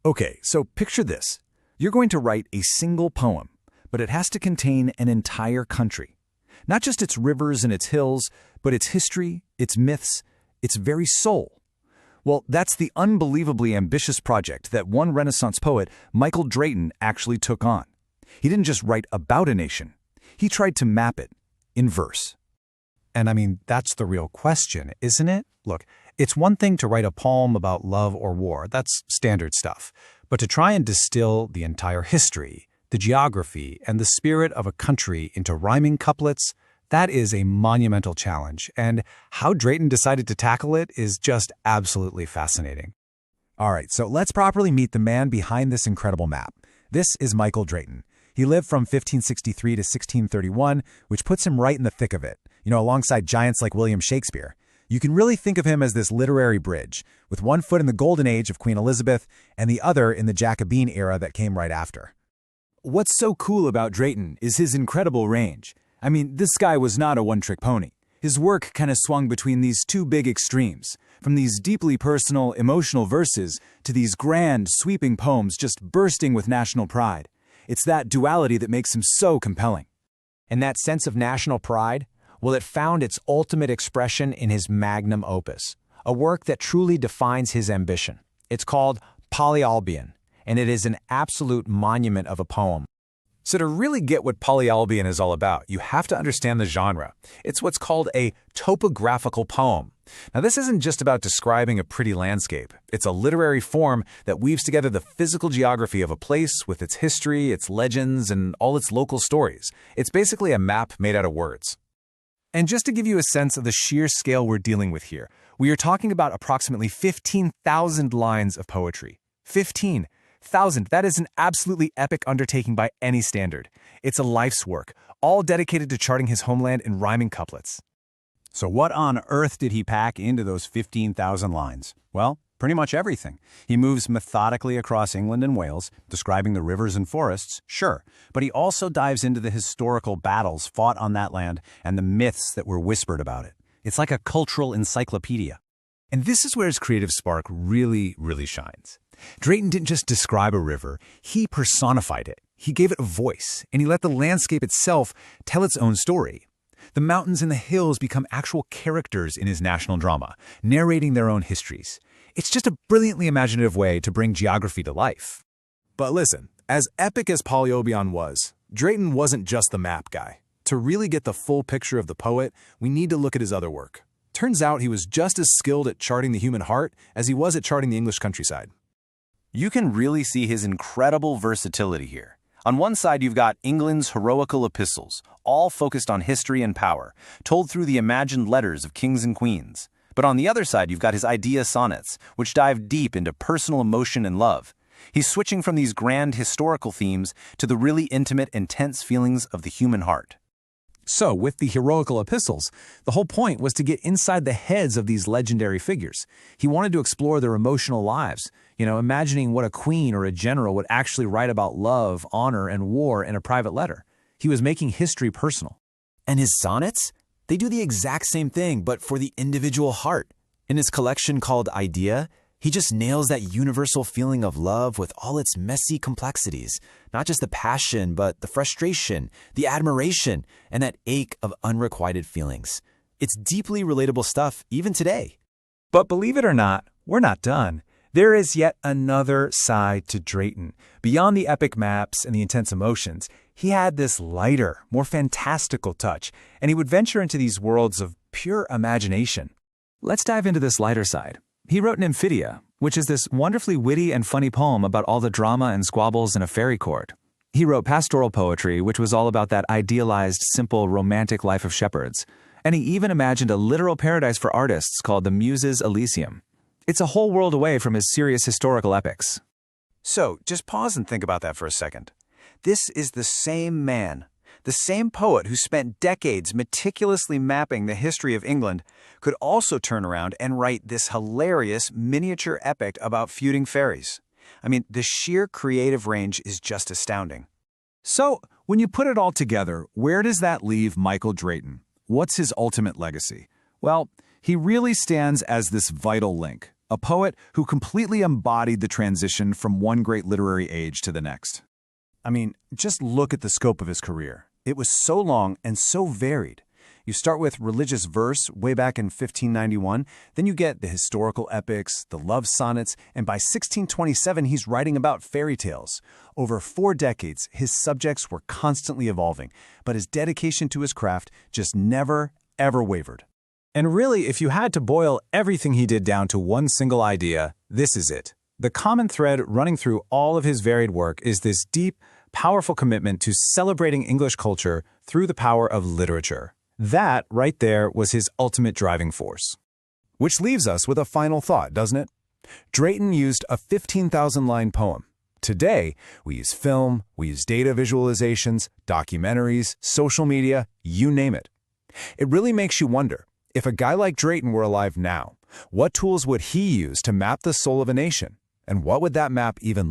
Okay, so picture this. You're going to write a single poem, but it has to contain an entire country. Not just its rivers and its hills, but its history, its myths, its very soul. Well, that's the unbelievably ambitious project that one Renaissance poet, Michael Drayton, actually took on. He didn't just write about a nation. He tried to map it in verse. And I mean, that's the real question, isn't it? Look, it's one thing to write a poem about love or war. That's standard stuff. But to try and distill the entire history, the geography, and the spirit of a country into rhyming couplets, that is a monumental challenge. And how Drayton decided to tackle it is just absolutely fascinating. All right, so let's properly meet the man behind this incredible map. This is Michael Drayton. He lived from 1563 to 1631, which puts him right in the thick of it, alongside giants like William Shakespeare. You can really think of him as this literary bridge, with one foot in the golden age of Queen Elizabeth and the other in the Jacobean era that came right after. What's so cool about Drayton is his incredible range. I mean, this guy was not a one-trick pony. His work kind of swung between these two big extremes, from these deeply personal, emotional verses to these grand, sweeping poems just bursting with national pride. It's that duality that makes him so compelling. And that sense of national pride, well, it found its ultimate expression in his magnum opus, a work that truly defines his ambition. It's called Poly-Olbion, and it is an absolute monument of a poem. So to really get what Poly-Olbion is all about, you have to understand the genre. It's what's called a topographical poem. Now, this isn't just about describing a pretty landscape. It's a literary form that weaves together the physical geography of a place with its history, its legends, and all its local stories. It's basically a map made out of words. And just to give you a sense of the sheer scale we're dealing with here, we are talking about approximately 15,000 lines of poetry. 15,000. That is an absolutely epic undertaking by any standard. It's a life's work, all dedicated to charting his homeland in rhyming couplets. So what on earth did he pack into those 15,000 lines? Well, pretty much everything. He moves methodically across England and Wales, describing the rivers and forests, sure, but he also dives into the historical battles fought on that land and the myths that were whispered about it. It's like a cultural encyclopedia. And this is where his creative spark really, really shines. Drayton didn't just describe a river, he personified it. He gave it a voice, and he let the landscape itself tell its own story. The mountains and the hills become actual characters in his national drama, narrating their own histories. It's just a brilliantly imaginative way to bring geography to life. But listen, as epic as Poly-Olbion was, Drayton wasn't just the map guy. To really get the full picture of the poet, we need to look at his other work. Turns out he was just as skilled at charting the human heart as he was at charting the English countryside. You can really see his incredible versatility here. On one side, you've got England's heroical epistles, all focused on history and power, told through the imagined letters of kings and queens. But on the other side, you've got his idea sonnets, which dive deep into personal emotion and love. He's switching from these grand historical themes to the really intimate, intense feelings of the human heart. So, with the heroical epistles, the whole point was to get inside the heads of these legendary figures. He wanted to explore their emotional lives, imagining what a queen or a general would actually write about love, honor, and war in a private letter. He was making history personal. And his sonnets? They do the exact same thing, but for the individual heart. In his collection called Idea, he just nails that universal feeling of love with all its messy complexities. Not just the passion, but the frustration, the admiration, and that ache of unrequited feelings. It's deeply relatable stuff, even today. But believe it or not, we're not done. There is yet another side to Drayton. Beyond the epic maps and the intense emotions, he had this lighter, more fantastical touch, and he would venture into these worlds of pure imagination. Let's dive into this lighter side. He wrote Nymphidia, which is this wonderfully witty and funny poem about all the drama and squabbles in a fairy court. He wrote pastoral poetry, which was all about that idealized, simple, romantic life of shepherds. And he even imagined a literal paradise for artists called the Muses' Elysium. It's a whole world away from his serious historical epics. So, just pause and think about that for a second. This is the same man, the same poet who spent decades meticulously mapping the history of England, could also turn around and write this hilarious miniature epic about feuding fairies. I mean, the sheer creative range is just astounding. So, when you put it all together, where does that leave Michael Drayton? What's his ultimate legacy? Well, he really stands as this vital link, a poet who completely embodied the transition from one great literary age to the next. I mean, just look at the scope of his career. It was so long and so varied. You start with religious verse way back in 1591, then you get the historical epics, the love sonnets, and by 1627 he's writing about fairy tales. Over 4 decades, his subjects were constantly evolving, but his dedication to his craft just never, ever wavered. And really, if you had to boil everything he did down to one single idea, this is it. The common thread running through all of his varied work is this deep, powerful commitment to celebrating English culture through the power of literature. That, right there, was his ultimate driving force. Which leaves us with a final thought, doesn't it? Drayton used a 15,000-line poem. Today, we use film, we use data visualizations, documentaries, social media, you name it. It really makes you wonder, if a guy like Drayton were alive now, what tools would he use to map the soul of a nation? And what would that map even look like?